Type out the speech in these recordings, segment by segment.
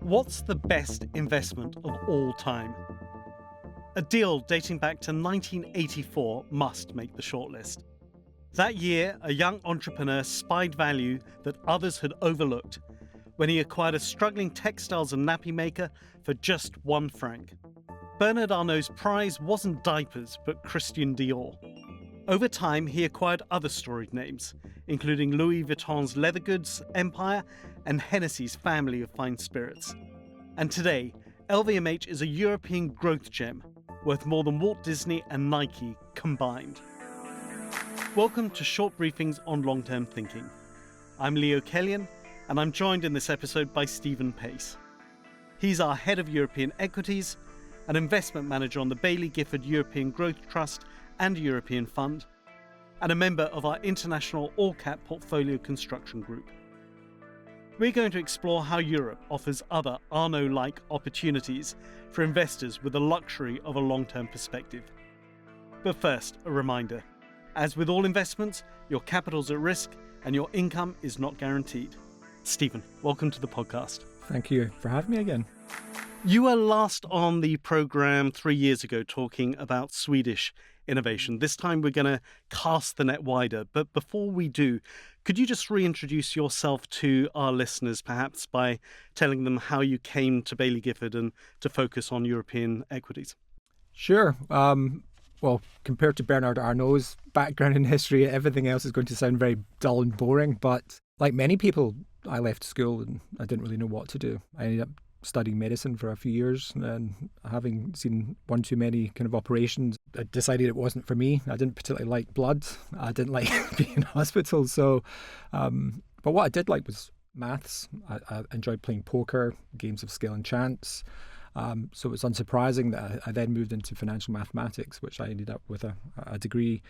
What's the best investment of all time? A deal dating back to 1984 must make the shortlist. That year, a young entrepreneur spied value that others had overlooked when he acquired a struggling textiles and nappy maker for just £1. Bernard Arnault's prize wasn't diapers, but Christian Dior. Over time, he acquired other storied names, including Louis Vuitton's leather goods empire and Hennessy's family of fine spirits. And today, LVMH is a European growth gem, worth more than Walt Disney and Nike combined. Welcome to Short Briefings on Long-Term Thinking. I'm Leo Kellion, and I'm joined in this episode by Stephen Pace. He's our head of European equities, an investment manager on the Baillie Gifford European Growth Trust and European Fund, and a member of our international all-cap portfolio construction group. We're going to explore how Europe offers other Arnault-like opportunities for investors with the luxury of a long-term perspective. But first, a reminder. As with all investments, your capital's at risk and your income is not guaranteed. Stephen, welcome to the podcast. Thank you for having me again. You were last on the programme 3 years ago talking about Swedish innovation. This time we're going to cast the net wider. But before we do, could you just reintroduce yourself to our listeners, perhaps by telling them how you came to Baillie Gifford and to focus on European equities? Sure. Well, compared to Bernard Arnault's background in history, everything else is going to sound very dull and boring. But like many people, I left school and I didn't really know what to do. I ended up studying medicine for a few years, and having seen one too many kind of operations, I decided it wasn't for me. I didn't particularly like blood. I didn't like being in hospital. So, but what I did like was maths. I enjoyed playing poker, games of skill and chance. So it's unsurprising that I then moved into financial mathematics, which I ended up with a degree.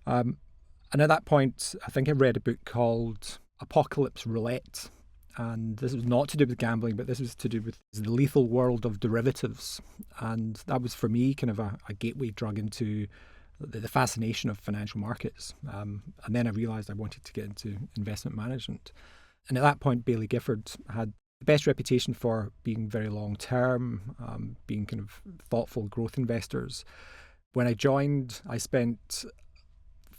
And at that point, I think I read a book called Apocalypse Roulette. And this was not to do with gambling, but this was to do with the lethal world of derivatives. And that was, for me, kind of a gateway drug into the fascination of financial markets. And then I realised I wanted to get into investment management. And at that point, Baillie Gifford had the best reputation for being very long-term, being kind of thoughtful growth investors. When I joined, I spent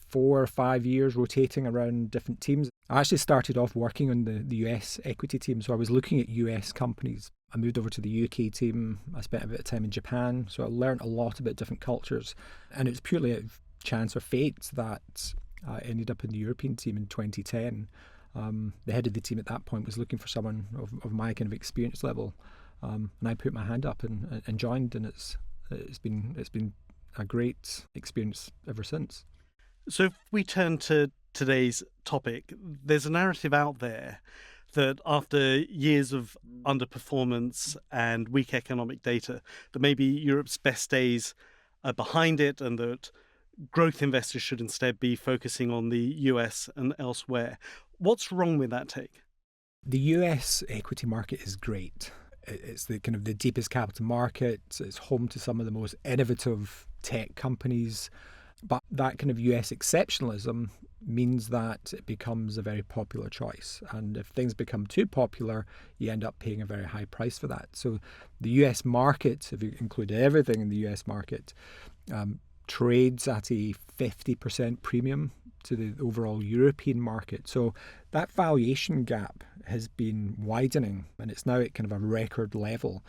4 or 5 years rotating around different teams. I actually started off working on the US equity team, so I was looking at US companies. I moved over to the UK team. I spent a bit of time in Japan, so I learned a lot about different cultures. And it was purely out of chance or fate that I ended up in the European team in 2010. The head of the team at that point was looking for someone of my kind of experience level, and I put my hand up and joined, and it's been a great experience ever since. So if we turn to today's topic, there's a narrative out there that after years of underperformance and weak economic data, that maybe Europe's best days are behind it and that growth investors should instead be focusing on the US and elsewhere. What's wrong with that take? The US equity market is great. It's the kind of the deepest capital market. It's home to some of the most innovative tech companies. But that kind of US exceptionalism means that it becomes a very popular choice. And if things become too popular, you end up paying a very high price for that. So the US market, if you include everything in the US market, trades at a 50% premium to the overall European market. So that valuation gap has been widening, and it's now at kind of a record level.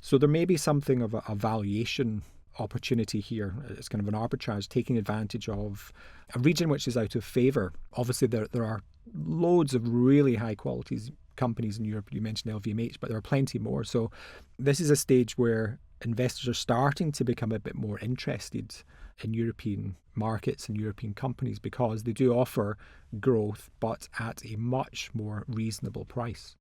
So there may be something of a valuation opportunity here. It's kind of an arbitrage, taking advantage of a region which is out of favour. Obviously, there are loads of really high quality companies in Europe. You mentioned LVMH, but there are plenty more. So this is a stage where investors are starting to become a bit more interested in European markets and European companies because they do offer growth, but at a much more reasonable price.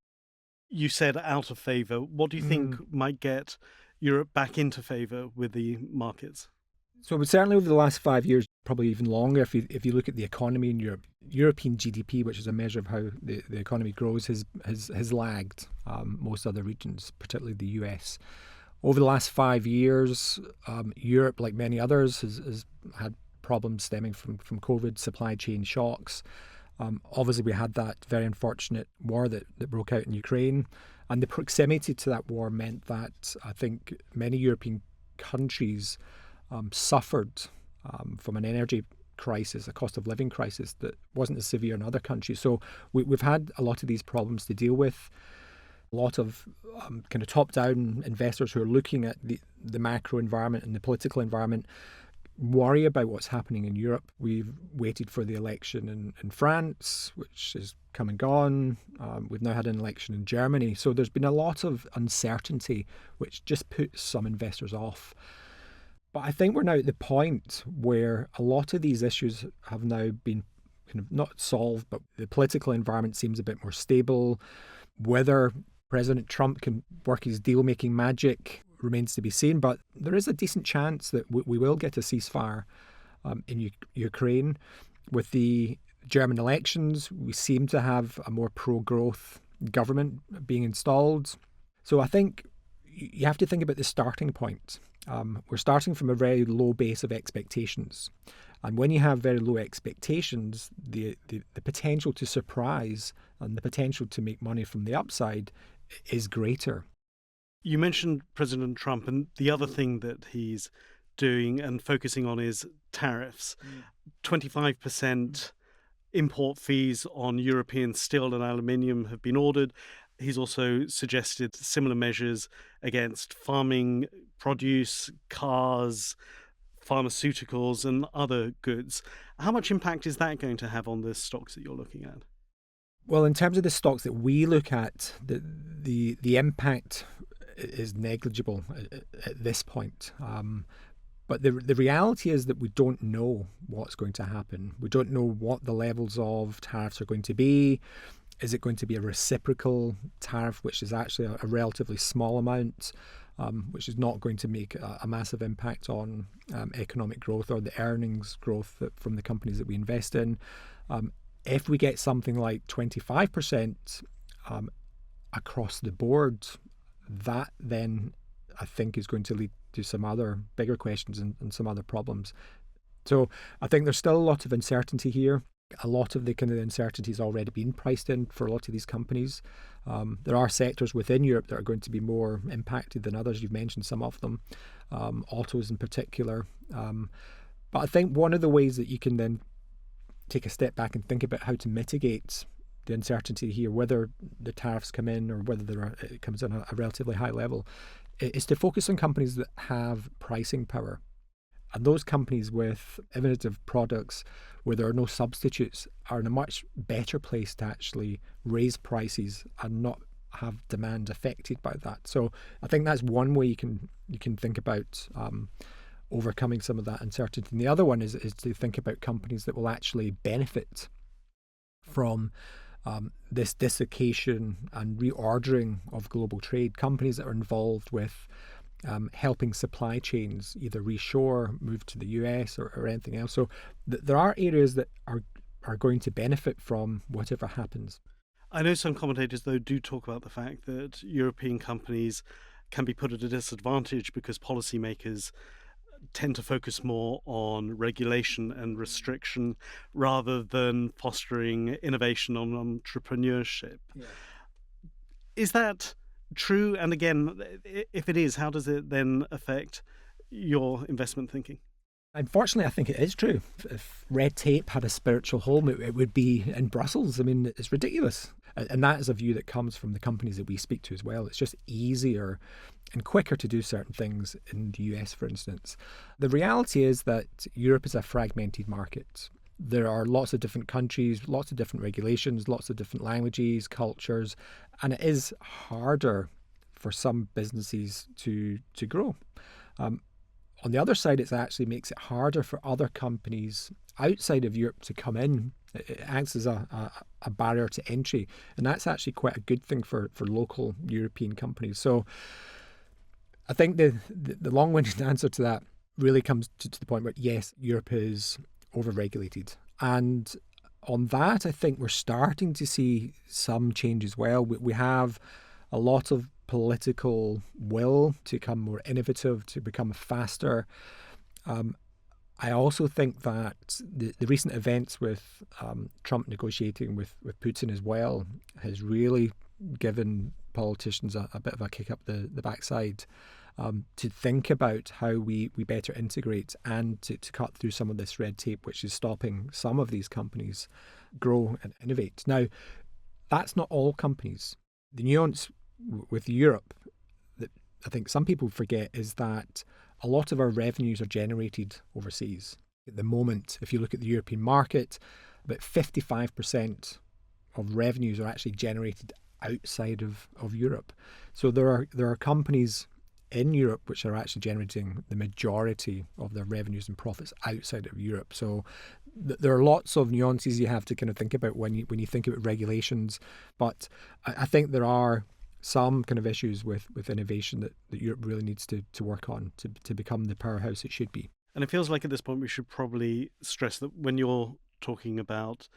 You said out of favour. What do you think might get Europe back into favour with the markets? So certainly over the last 5 years, probably even longer, if you look at the economy in Europe, European GDP, which is a measure of how the economy grows, has lagged most other regions, particularly the US. Over the last 5 years, Europe, like many others, has had problems stemming from COVID, supply chain shocks. Obviously, we had that very unfortunate war that broke out in Ukraine, and the proximity to that war meant that I think many European countries suffered from an energy crisis, a cost of living crisis that wasn't as severe in other countries. So we've had a lot of these problems to deal with. A lot of kind of top-down investors who are looking at the macro environment and the political environment worry about what's happening in Europe. We've waited for the election in France, which has come and gone. We've now had an election in Germany. So there's been a lot of uncertainty, which just puts some investors off. But I think we're now at the point where a lot of these issues have now been kind of not solved, but the political environment seems a bit more stable. Whether President Trump can work his deal-making magic remains to be seen, but there is a decent chance that we will get a ceasefire in Ukraine. With the German elections, we seem to have a more pro-growth government being installed. So I think you have to think about the starting point. We're starting from a very low base of expectations. And when you have very low expectations, the potential to surprise and the potential to make money from the upside is greater. You mentioned President Trump, and the other thing that he's doing and focusing on is tariffs. 25% import fees on European steel and aluminium have been ordered. He's also suggested similar measures against farming produce, cars, pharmaceuticals, and other goods. How much impact is that going to have on the stocks that you're looking at? Well, in terms of the stocks that we look at, the impact is negligible at this point. But the reality is that we don't know what's going to happen. We don't know what the levels of tariffs are going to be. Is it going to be a reciprocal tariff, which is actually a relatively small amount, which is not going to make a massive impact on economic growth or the earnings growth from the companies that we invest in? If we get something like 25% across the board, that then I think is going to lead to some other bigger questions and some other problems. So I think there's still a lot of uncertainty here. A lot of the kind of uncertainty has already been priced in for a lot of these companies. There are sectors within Europe that are going to be more impacted than others. You've mentioned some of them, autos in particular. But I think one of the ways that you can then take a step back and think about how to mitigate the uncertainty here, whether the tariffs come in or whether it comes in at a relatively high level, is to focus on companies that have pricing power. And those companies with innovative products where there are no substitutes are in a much better place to actually raise prices and not have demand affected by that. So I think that's one way you can think about overcoming some of that uncertainty. And the other one is to think about companies that will actually benefit from this dislocation and reordering of global trade. Companies that are involved with helping supply chains either reshore, move to the US or anything else. So there are areas that are going to benefit from whatever happens. I know some commentators, though, do talk about the fact that European companies can be put at a disadvantage because policymakers tend to focus more on regulation and restriction rather than fostering innovation and entrepreneurship. Yeah. Is that true? And again, if it is, how does it then affect your investment thinking? Unfortunately, I think it is true. If red tape had a spiritual home, it would be in Brussels. I mean, it's ridiculous. And that is a view that comes from the companies that we speak to as well. It's just easier and quicker to do certain things in the US, for instance. The reality is that Europe is a fragmented market. There are lots of different countries, lots of different regulations, lots of different languages, cultures, and it is harder for some businesses to grow. On the other side, it actually makes it harder for other companies outside of Europe to come in. It acts as a barrier to entry, and that's actually quite a good thing for local European companies. So I think the long-winded answer to that really comes to the point where, yes, Europe is overregulated. And on that, I think we're starting to see some change as well. We have a lot of political will to become more innovative, to become faster. I also think that the recent events with Trump negotiating with Putin as well has really given politicians a bit of a kick up the backside to think about how we better integrate and to cut through some of this red tape, which is stopping some of these companies grow and innovate. Now, that's not all companies. The nuance with Europe that I think some people forget is that a lot of our revenues are generated overseas. At the moment, if you look at the European market, about 55% of revenues are actually generated outside of Europe. So there are companies in Europe which are actually generating the majority of their revenues and profits outside of Europe. So there are lots of nuances you have to kind of think about when you think about regulations. But I think there are some kind of issues with innovation that Europe really needs to work on to become the powerhouse it should be. And it feels like at this point we should probably stress that when you're talking about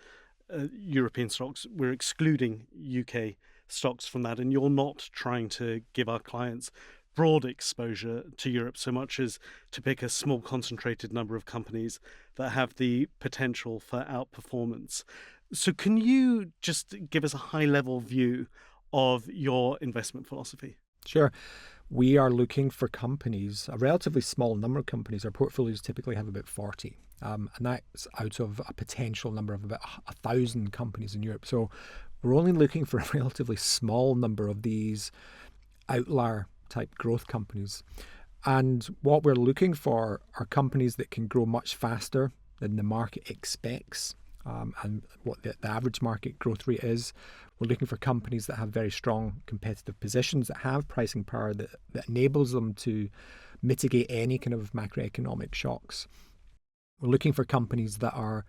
European stocks, we're excluding UK stocks from that, and you're not trying to give our clients broad exposure to Europe so much as to pick a small concentrated number of companies that have the potential for outperformance. So can you just give us a high-level view of your investment philosophy? Sure. We are looking for companies, a relatively small number of companies. Our portfolios typically have about 40. And that's out of a potential number of about 1,000 companies in Europe. So we're only looking for a relatively small number of these outlier type growth companies. And what we're looking for are companies that can grow much faster than the market expects and what the average market growth rate is. We're looking for companies that have very strong competitive positions, that have pricing power that enables them to mitigate any kind of macroeconomic shocks. We're looking for companies that are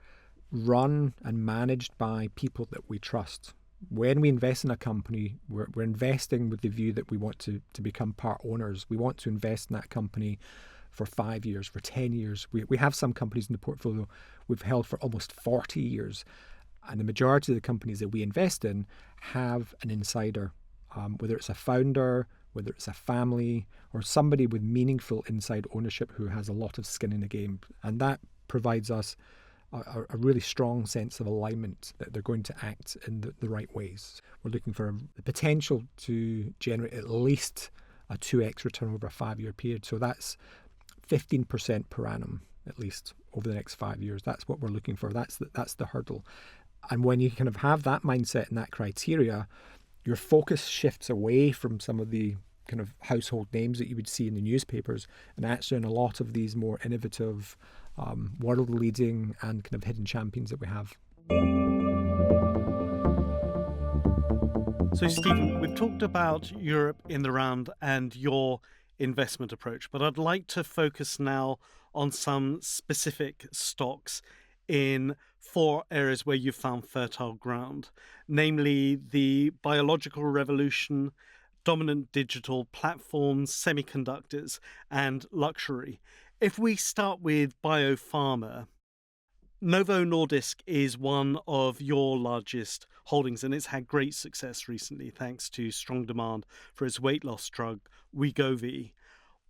run and managed by people that we trust. When we invest in a company, we're investing with the view that we want to become part owners. We want to invest in that company for 5 years, for 10 years. We have some companies in the portfolio we've held for almost 40 years. And the majority of the companies that we invest in have an insider, whether it's a founder, whether it's a family, or somebody with meaningful inside ownership who has a lot of skin in the game. And that provides us a really strong sense of alignment that they're going to act in the right ways. We're looking for the potential to generate at least a 2x return over a 5-year period. So that's 15% per annum, at least over the next 5 years. That's what we're looking for. That's the hurdle. And when you kind of have that mindset and that criteria, your focus shifts away from some of the kind of household names that you would see in the newspapers and actually in a lot of these more innovative, world-leading and kind of hidden champions that we have. So, Stephen, we've talked about Europe in the round and your investment approach, but I'd like to focus now on some specific stocks in 4 areas where you've found fertile ground, namely the biological revolution, dominant digital platforms, semiconductors, and luxury. If we start with biopharma, Novo Nordisk is one of your largest holdings, and it's had great success recently thanks to strong demand for its weight loss drug, Wegovy.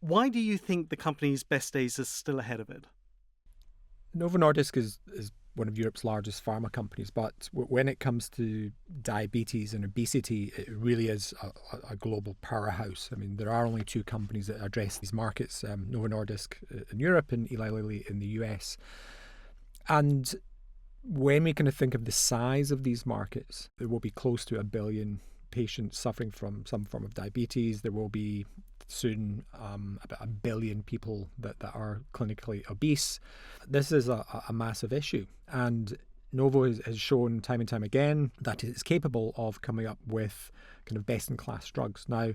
Why do you think the company's best days are still ahead of it? Novo Nordisk is one of Europe's largest pharma companies, but when it comes to diabetes and obesity, it really is a global powerhouse. I mean, there are only 2 companies that address these markets, Novo Nordisk in Europe and Eli Lilly in the US. And when we kind of think of the size of these markets, there will be close to 1 billion patients suffering from some form of diabetes. There will be soon about 1 billion people that are clinically obese. This is a massive issue. And Novo has shown time and time again that it's capable of coming up with kind of best-in-class drugs. Now,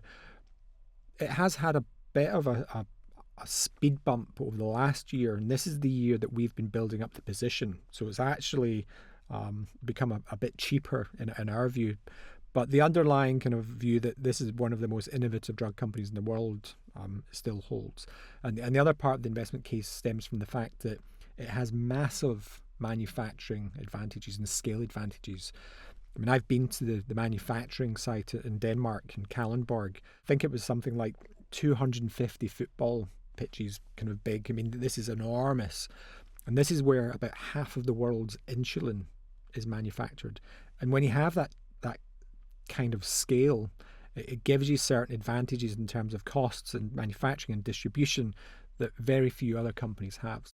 it has had a bit of a speed bump over the last year, and this is the year that we've been building up the position. So it's actually become a bit cheaper in our view. But the underlying kind of view that this is one of the most innovative drug companies in the world still holds. And the other part of the investment case stems from the fact that it has massive manufacturing advantages and scale advantages. I mean, I've been to the manufacturing site in Denmark, in Kalundborg. I think it was something like 250 football pitches kind of big. I mean, this is enormous. And this is where about half of the world's insulin is manufactured. And when you have that kind of scale, it gives you certain advantages in terms of costs and manufacturing and distribution that very few other companies have.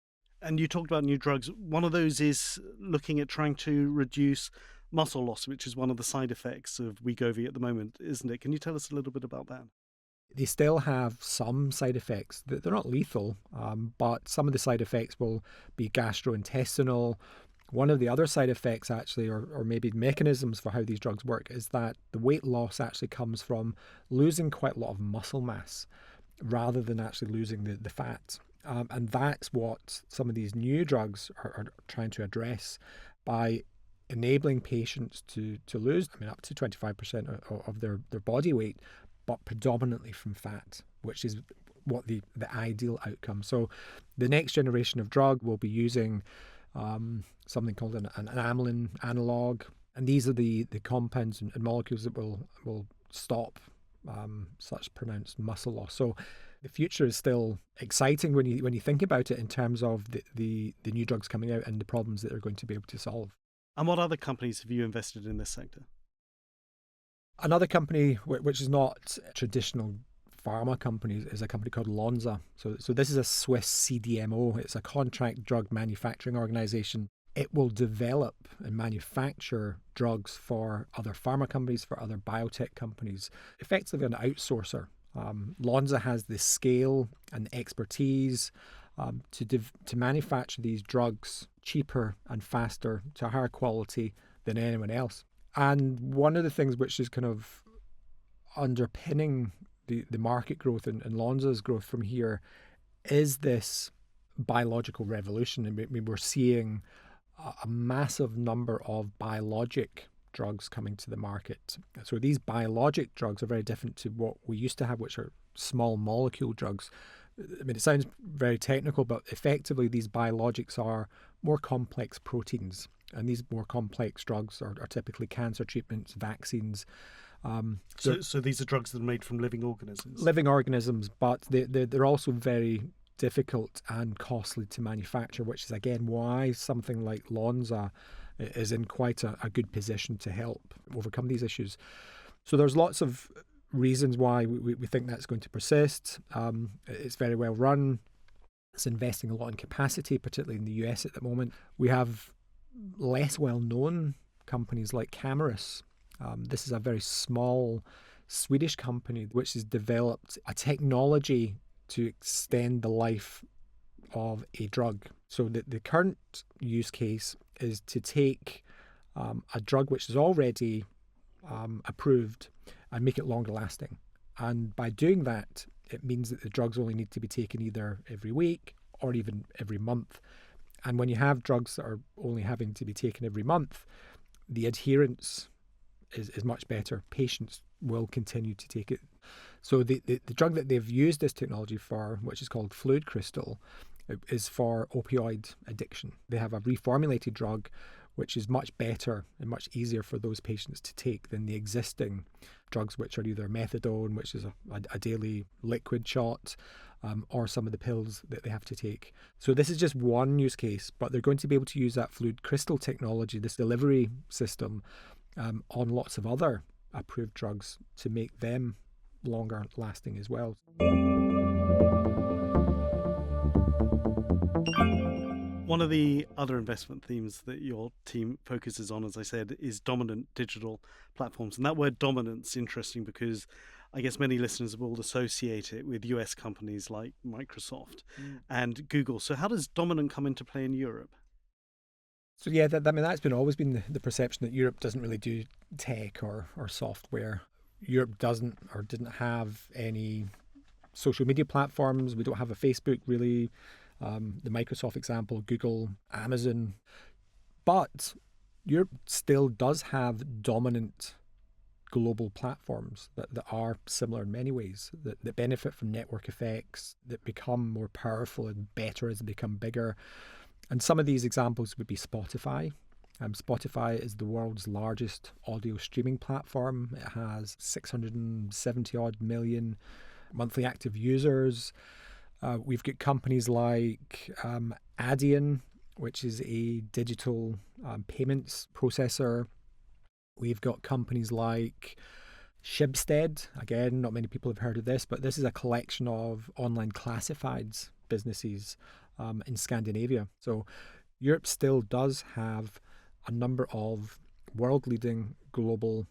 And you talked about new drugs. One of those is looking at trying to reduce muscle loss, which is one of the side effects of Wegovy at the moment, isn't it? Can you tell us a little bit about that? They still have some side effects. They're not lethal, but some of the side effects will be gastrointestinal. One of the other side effects actually, or maybe mechanisms for how these drugs work, is that the weight loss actually comes from losing quite a lot of muscle mass rather than actually losing the fat. And that's what some of these new drugs are trying to address by enabling patients to lose, up to 25% of their body weight, but predominantly from fat, which is what the ideal outcome. So the next generation of drug will be using something called an amylin analog, and these are the compounds and molecules that will stop such pronounced muscle loss. So the future is still exciting when you think about it in terms of the new drugs coming out and the problems that they're going to be able to solve. And what other companies have you invested in this sector? Another company, which is not a traditional pharma company, is a company called Lonza. So this is a Swiss CDMO. It's a contract drug manufacturing organization. It will develop and manufacture drugs for other pharma companies, for other biotech companies, effectively an outsourcer. Lonza has the scale and expertise to manufacture these drugs cheaper and faster to a higher quality than anyone else. And one of the things which is kind of underpinning the market growth and Lonza's growth from here is this biological revolution. I mean, we're seeing a massive number of biologic drugs coming to the market. So these biologic drugs are very different to what we used to have, which are small molecule drugs. I mean, it sounds very technical, but effectively these biologics are more complex proteins. And these more complex drugs are typically cancer treatments, vaccines. So these are drugs that are made from living organisms? Living organisms, but they're also very difficult and costly to manufacture, which is, again, why something like Lonza is in quite a good position to help overcome these issues. So there's lots of reasons why we think that's going to persist. It's very well run. It's investing a lot in capacity, particularly in the US at the moment. We have less well-known companies like Camurus. This is a very small Swedish company which has developed a technology to extend the life of a drug. So the current use case is to take a drug which is already approved and make it longer lasting. And by doing that, it means that the drugs only need to be taken either every week or even every month. And when you have drugs that are only having to be taken every month, the adherence is much better. Patients will continue to take it. So the drug that they've used this technology for, which is called FluidCrystal, is for opioid addiction. They have a reformulated drug which is much better and much easier for those patients to take than the existing drugs, which are either methadone, which is a daily liquid shot, or some of the pills that they have to take. So this is just one use case, but they're going to be able to use that FluidCrystal technology, this delivery system, on lots of other approved drugs to make them longer lasting as well. One of the other investment themes that your team focuses on, as I said, is dominant digital platforms. And that word dominance is interesting because I guess many listeners will associate it with US companies like Microsoft and Google. So how does dominant come into play in Europe? So yeah, that's always been the perception that Europe doesn't really do tech or software. Europe doesn't or didn't have any social media platforms. We don't have a Facebook really. The Microsoft example, Google, Amazon. But Europe still does have dominant global platforms that are similar in many ways, that benefit from network effects, that become more powerful and better as they become bigger. And some of these examples would be Spotify. Spotify is the world's largest audio streaming platform. It has 670 odd million monthly active users. We've got companies like Adyen, which is a digital payments processor. We've got companies like Schibsted. Again, not many people have heard of this, but this is a collection of online classifieds businesses in Scandinavia. So Europe still does have a number of world-leading global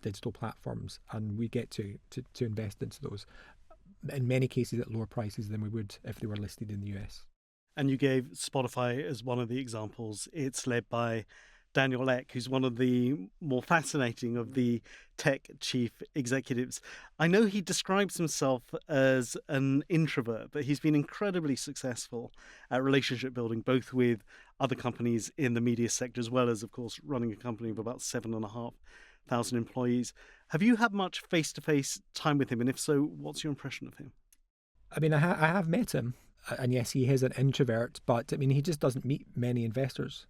digital platforms, and we get to invest into those, in many cases at lower prices than we would if they were listed in the US. And you gave Spotify as one of the examples. It's led by Daniel Ek, who's one of the more fascinating of the tech chief executives. I know he describes himself as an introvert, but he's been incredibly successful at relationship building, both with other companies in the media sector, as well as, of course, running a company of about 7,500 employees. Have you had much face-to-face time with him? And if so, what's your impression of him? I mean, I have met him, and yes, he is an introvert, but I mean, he just doesn't meet many investors.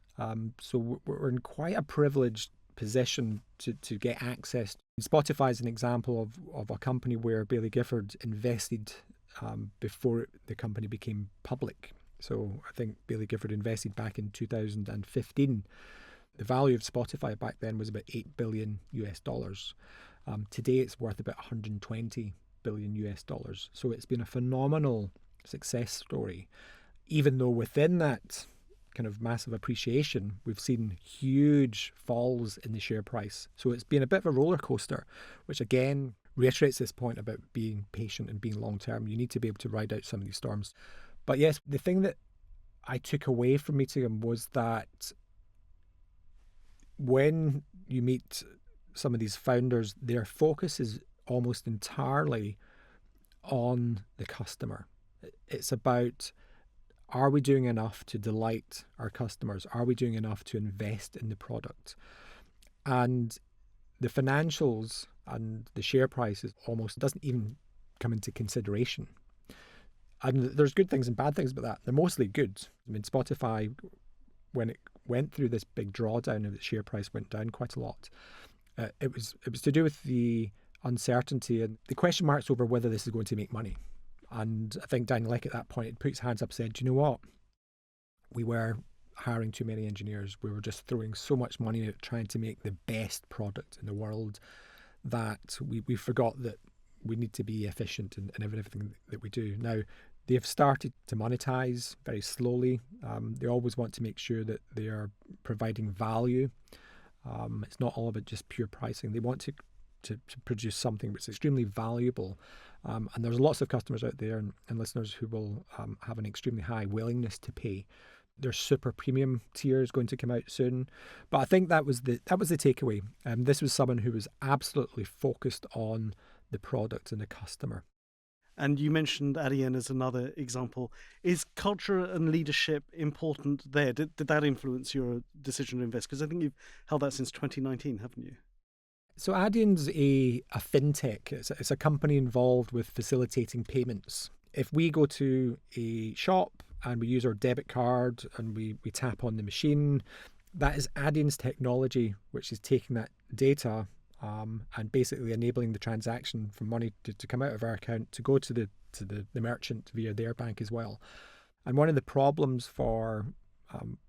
So we're in quite a privileged position to get access. Spotify is an example of a company where Baillie Gifford invested before the company became public. So I think Baillie Gifford invested back in 2015. The value of Spotify back then was about $8 billion US dollars. Today it's worth about 120 billion US dollars. So it's been a phenomenal success story, even though within that kind of massive appreciation, we've seen huge falls in the share price. So it's been a bit of a roller coaster, which again reiterates this point about being patient and being long term. You need to be able to ride out some of these storms. But yes, the thing that I took away from meeting him was that when you meet some of these founders, their focus is almost entirely on the customer. It's about, are we doing enough to delight our customers? Are we doing enough to invest in the product? And the financials and the share prices almost doesn't even come into consideration. And there's good things and bad things about that. They're mostly good. I mean, Spotify, when it went through this big drawdown of its share price, went down quite a lot. It was to do with the uncertainty and the question marks over whether this is going to make money. And I think Daniel Ek at that point had put his hands up and said, you know what? We were hiring too many engineers. We were just throwing so much money at trying to make the best product in the world that we forgot that we need to be efficient in everything that we do. Now, they've started to monetize very slowly. They always want to make sure that they are providing value. It's not all about just pure pricing. They want to produce something which is extremely valuable. And there's lots of customers out there and listeners who will have an extremely high willingness to pay. Their super premium tier is going to come out soon. But I think that was the takeaway. This was someone who was absolutely focused on the product and the customer. And you mentioned Adyen as another example. Is culture and leadership important there? Did that influence your decision to invest? Because I think you've held that since 2019, haven't you? So Adyen's a fintech. It's a company involved with facilitating payments. If we go to a shop and we use our debit card and we tap on the machine, that is Adyen's technology, which is taking that data and basically enabling the transaction for money to come out of our account to go to the merchant via their bank as well. And one of the problems for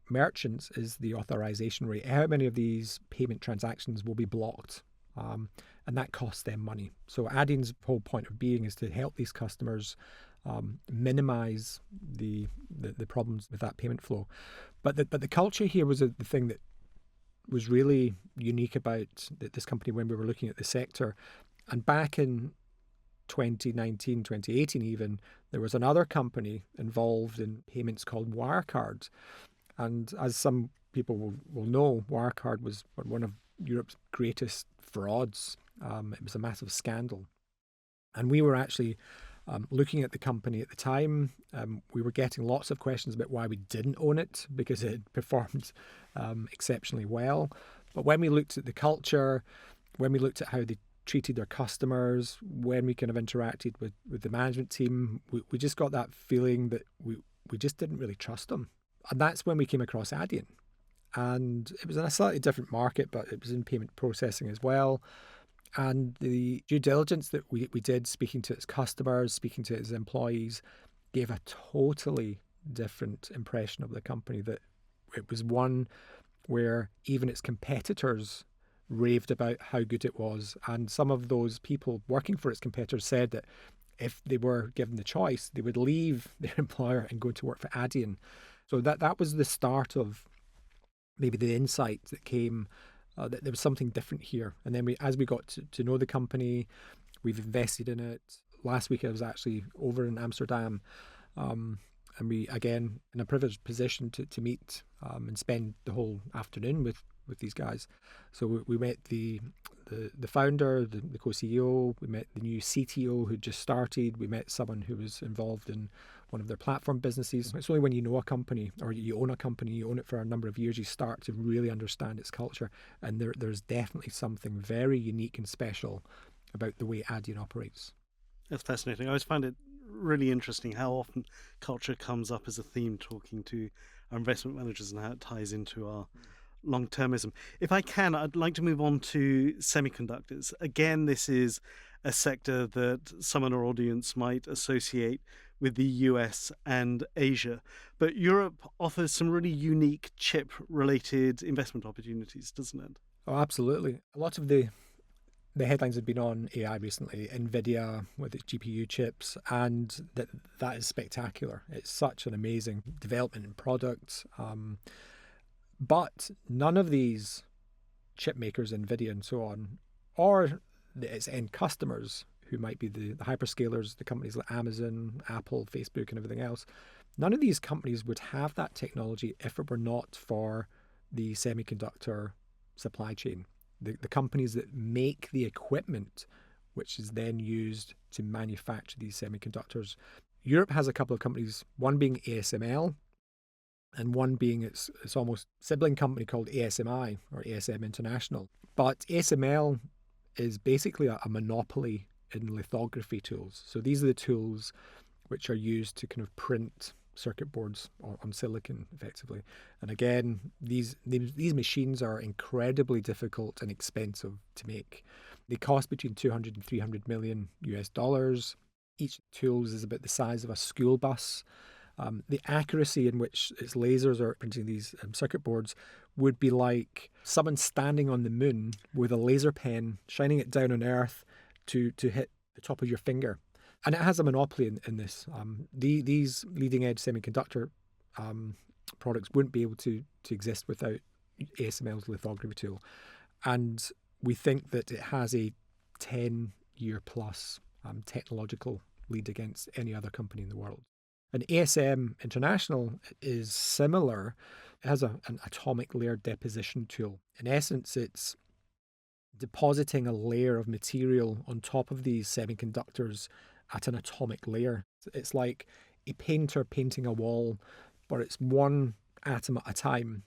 merchants is the authorization rate. How many of these payment transactions will be blocked? And that costs them money. So Adyen's whole point of being is to help these customers minimize the problems with that payment flow. But the culture here was the thing that was really unique about this company when we were looking at the sector. And back in 2019, 2018 even, there was another company involved in payments called Wirecard. And as some people will know, Wirecard was one of Europe's greatest frauds. It was a massive scandal. And we were actually looking at the company at the time. We were getting lots of questions about why we didn't own it, because it had performed exceptionally well. But when we looked at the culture, when we looked at how they treated their customers, when we kind of interacted with the management team, we just got that feeling that we just didn't really trust them. And that's when we came across Adyen. And it was in a slightly different market, but it was in payment processing as well. And the due diligence that we did, speaking to its customers, speaking to its employees, gave a totally different impression of the company, that it was one where even its competitors raved about how good it was. And some of those people working for its competitors said that if they were given the choice, they would leave their employer and go to work for Adyen. So that was the start of maybe the insight that came, that there was something different here. And then as we got to know the company, we've invested in it. Last week I was actually over in Amsterdam, and we, again, in a privileged position to meet and spend the whole afternoon with these guys. So we met the founder, the co-CEO. We met the new CTO who just started. We met someone who was involved in one of their platform businesses. It's only when you know a company, or you own a company, you own it for a number of years, you start to really understand its culture. And there's definitely something very unique and special about the way Adyen operates. That's fascinating. I always find it really interesting how often culture comes up as a theme talking to our investment managers and how it ties into our long-termism. If I can, I'd like to move on to semiconductors. Again, this is a sector that some in our audience might associate with the US and Asia, but Europe offers some really unique chip-related investment opportunities, doesn't it? Oh, absolutely. A lot of the headlines have been on AI recently, NVIDIA with its GPU chips, and that is spectacular. It's such an amazing development in products. But none of these chip makers, NVIDIA and so on, or its end customers, who might be the hyperscalers, the companies like Amazon, Apple, Facebook, and everything else, none of these companies would have that technology if it were not for the semiconductor supply chain. The companies that make the equipment, which is then used to manufacture these semiconductors. Europe has a couple of companies, one being ASML, and one being its almost sibling company called ASMI, or ASM International. But ASML is basically a monopoly in lithography tools. So these are the tools which are used to kind of print circuit boards on silicon effectively. And again, these machines are incredibly difficult and expensive to make. They cost between 200 and 300 million US dollars. Each tool is about the size of a school bus. The accuracy in which its lasers are printing these circuit boards would be like someone standing on the moon with a laser pen, shining it down on Earth to hit the top of your finger. And it has a monopoly in this. These leading-edge semiconductor products wouldn't be able to exist without ASML's lithography tool. And we think that it has a 10-year plus technological lead against any other company in the world. And ASM International is similar. It has an atomic layer deposition tool. In essence, it's depositing a layer of material on top of these semiconductors at an atomic layer. It's like a painter painting a wall, but it's one atom at a time,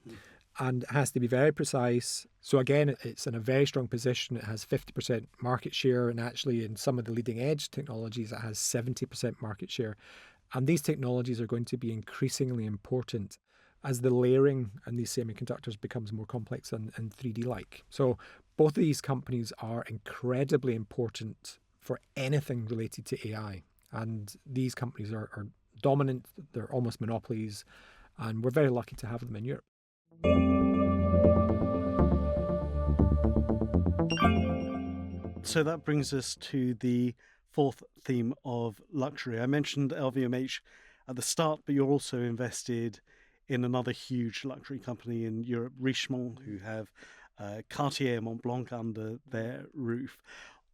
and it has to be very precise. So again, it's in a very strong position. It has 50% market share, and actually in some of the leading edge technologies, it has 70% market share. And these technologies are going to be increasingly important as the layering in these semiconductors becomes more complex and 3D-like. So both of these companies are incredibly important for anything related to AI. And these companies are dominant, they're almost monopolies, and we're very lucky to have them in Europe. So that brings us to the fourth theme of luxury. I mentioned LVMH at the start, but you're also invested in another huge luxury company in Europe, Richemont, who have Cartier and Montblanc under their roof.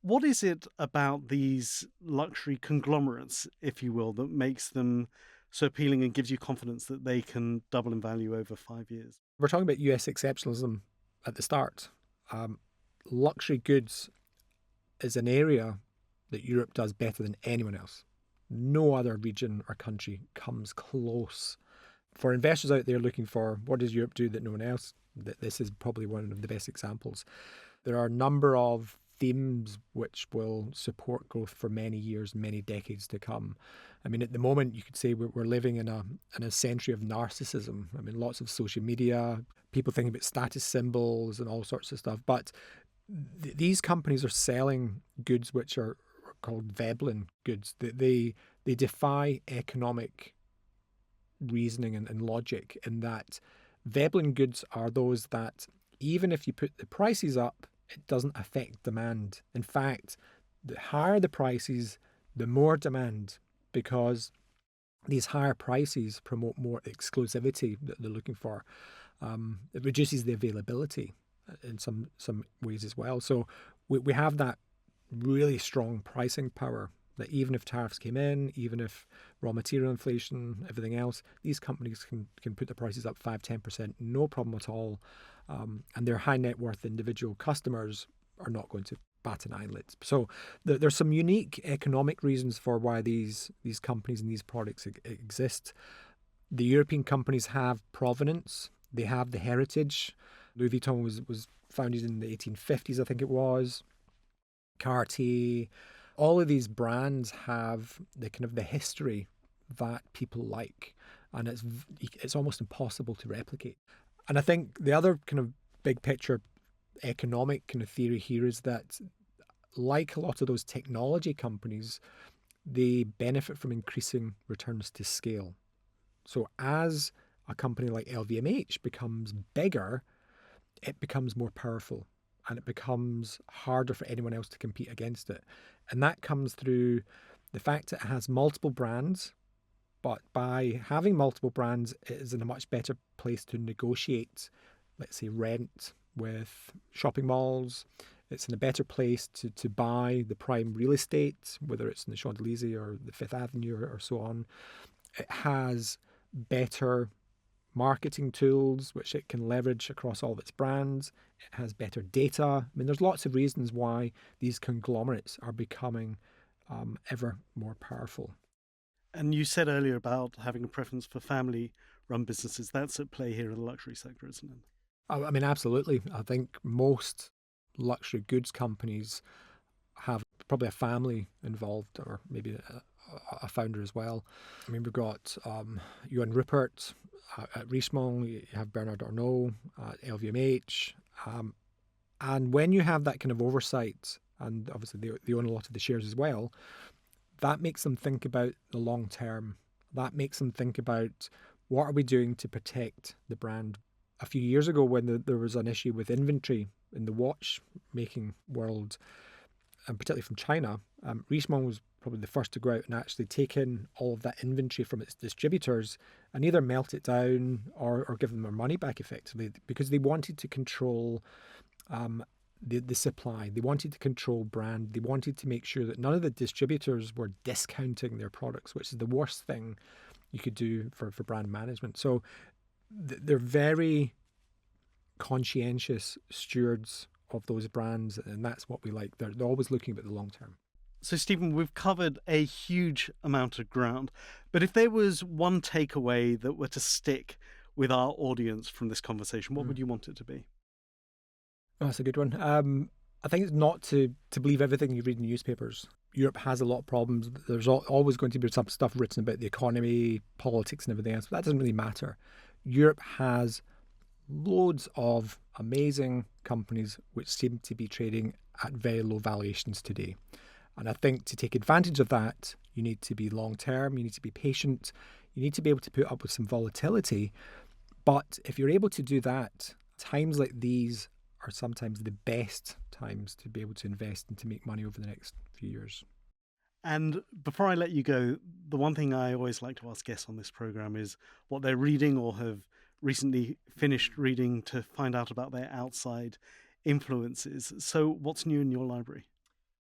What is it about these luxury conglomerates, if you will, that makes them so appealing and gives you confidence that they can double in value over 5 years? We're talking about US exceptionalism at the start. Luxury goods is an area that Europe does better than anyone else. No other region or country comes close. For investors out there looking for what does Europe do that no one else, this is probably one of the best examples. There are a number of themes which will support growth for many years, many decades to come. I mean, at the moment, you could say we're living in a century of narcissism. I mean, lots of social media, people thinking about status symbols and all sorts of stuff. But these companies are selling goods which are called Veblen goods. They they defy economic reasoning and logic, in that Veblen goods are those that even if you put the prices up, it doesn't affect demand. In fact, the higher the prices, the more demand, because these higher prices promote more exclusivity that they're looking for. It reduces the availability in some ways as well. So we have that really strong pricing power, that even if tariffs came in, even if raw material inflation, everything else, these companies can put the prices up 5-10%, no problem at all. And their high net worth individual customers are not going to bat an eyelid. So there's some unique economic reasons for why these companies and these products exist. The European companies have provenance, they have the heritage. Louis Vuitton was founded in the 1850s, I think it was. Cartier, all of these brands have the kind of the history that people like, and it's almost impossible to replicate. And I think the other kind of big picture economic kind of theory here is that, like a lot of those technology companies, they benefit from increasing returns to scale. So as a company like LVMH becomes bigger, it becomes more powerful, and it becomes harder for anyone else to compete against it. And that comes through the fact that it has multiple brands, but by having multiple brands, it is in a much better place to negotiate, let's say, rent with shopping malls. It's in a better place to buy the prime real estate, whether it's in the Champs-Élysées or the Fifth Avenue or so on. It has better marketing tools, which it can leverage across all of its brands. It has better data. I mean, there's lots of reasons why these conglomerates are becoming ever more powerful. And you said earlier about having a preference for family-run businesses. That's at play here in the luxury sector, isn't it? I mean, absolutely. I think most luxury goods companies have probably a family involved, or maybe a founder as well. I mean, we've got Johan Rupert at Richemont, you have Bernard Arnault at LVMH. And when you have that kind of oversight, and obviously they own a lot of the shares as well, that makes them think about the long term. That makes them think about, what are we doing to protect the brand? A few years ago, when there was an issue with inventory in the watchmaking world, and particularly from China, Richemont was probably the first to go out and actually take in all of that inventory from its distributors and either melt it down or give them their money back effectively, because they wanted to control the supply. They wanted to control brand. They wanted to make sure that none of the distributors were discounting their products, which is the worst thing you could do for brand management. So they're very conscientious stewards of those brands, and that's what we like. They're always looking at the long term. So, Stephen, we've covered a huge amount of ground, but if there was one takeaway that were to stick with our audience from this conversation, what would you want it to be? Oh, that's a good one. I think it's not to believe everything you read in newspapers. Europe has a lot of problems. There's always going to be some stuff written about the economy, politics, and everything else, but that doesn't really matter. Europe has loads of amazing companies which seem to be trading at very low valuations today. And I think to take advantage of that, you need to be long term, you need to be patient, you need to be able to put up with some volatility. But if you're able to do that, times like these are sometimes the best times to be able to invest and to make money over the next few years. And before I let you go, the one thing I always like to ask guests on this program is what they're reading or have recently finished reading to find out about their outside influences. So what's new in your library?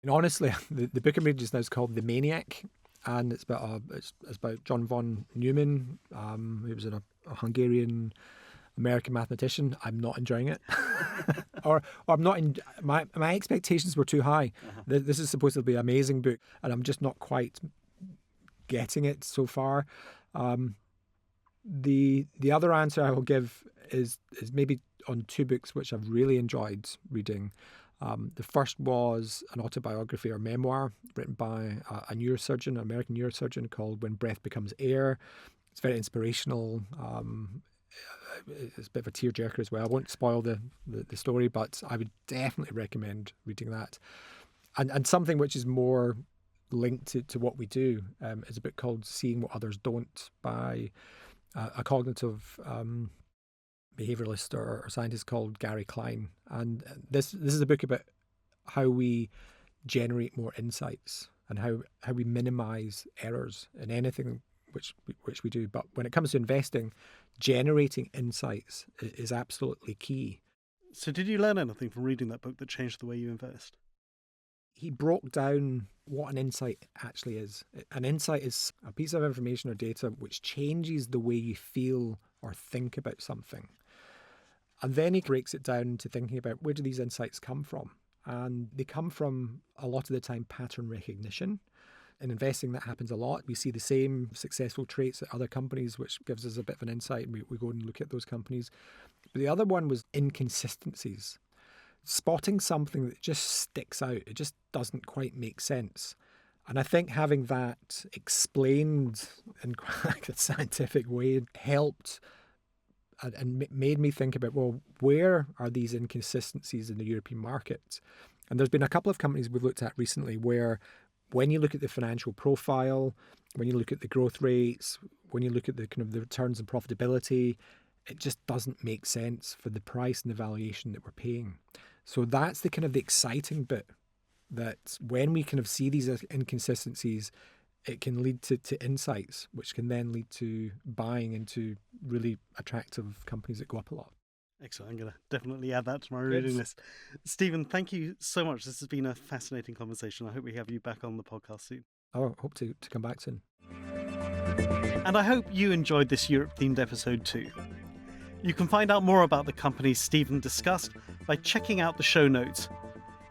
And honestly, the book I'm reading just now is called The Maniac, and it's about John von Neumann, who was a Hungarian American mathematician. I'm not enjoying it, or I'm not. My expectations were too high. This is supposed to be an amazing book, and I'm just not quite getting it so far. The other answer I will give is maybe on two books which I've really enjoyed reading. The first was an autobiography or memoir written by a neurosurgeon, an American neurosurgeon, called When Breath Becomes Air. It's very inspirational. It's a bit of a tearjerker as well. I won't spoil the story, but I would definitely recommend reading that. And something which is more linked to what we do. It's a book called Seeing What Others Don't by a cognitive behavioralist or scientist called Gary Klein. And this is a book about how we generate more insights and how we minimize errors in anything which we do. But when it comes to investing, generating insights is absolutely key. So did you learn anything from reading that book that changed the way you invest? He broke down what an insight actually is. An insight is a piece of information or data which changes the way you feel or think about something. And then he breaks it down to thinking about, where do these insights come from? And they come from, a lot of the time, pattern recognition. In investing, that happens a lot. We see the same successful traits at other companies, which gives us a bit of an insight, and we go and look at those companies. But the other one was inconsistencies. Spotting something that just sticks out, it just doesn't quite make sense. And I think having that explained in quite a scientific way helped and made me think about, well, where are these inconsistencies in the European market? And there's been a couple of companies we've looked at recently where, when you look at the financial profile, when you look at the growth rates, when you look at the kind of the returns and profitability, it just doesn't make sense for the price and the valuation that we're paying. So that's the kind of the exciting bit, that when we kind of see these inconsistencies, it can lead to insights, which can then lead to buying into really attractive companies that go up a lot. Excellent. I'm going to definitely add that to my reading list. Stephen, thank you so much. This has been a fascinating conversation. I hope we have you back on the podcast soon. I hope to come back soon. And I hope you enjoyed this Europe-themed episode too. You can find out more about the companies Stephen discussed by checking out the show notes.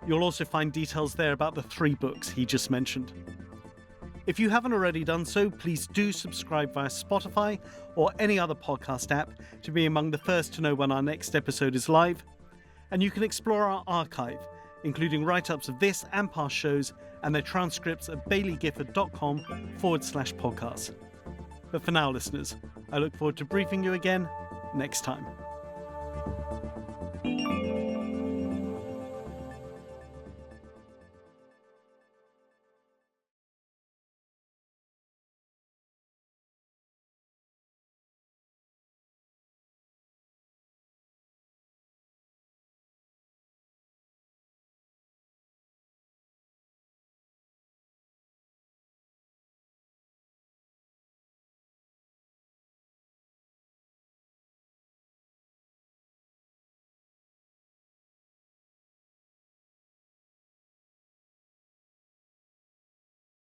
You'll also find details there about the 3 books he just mentioned. If you haven't already done so, please do subscribe via Spotify or any other podcast app to be among the first to know when our next episode is live. And you can explore our archive, including write-ups of this and past shows and their transcripts at baileygifford.com/podcast. But for now, listeners, I look forward to briefing you again next time.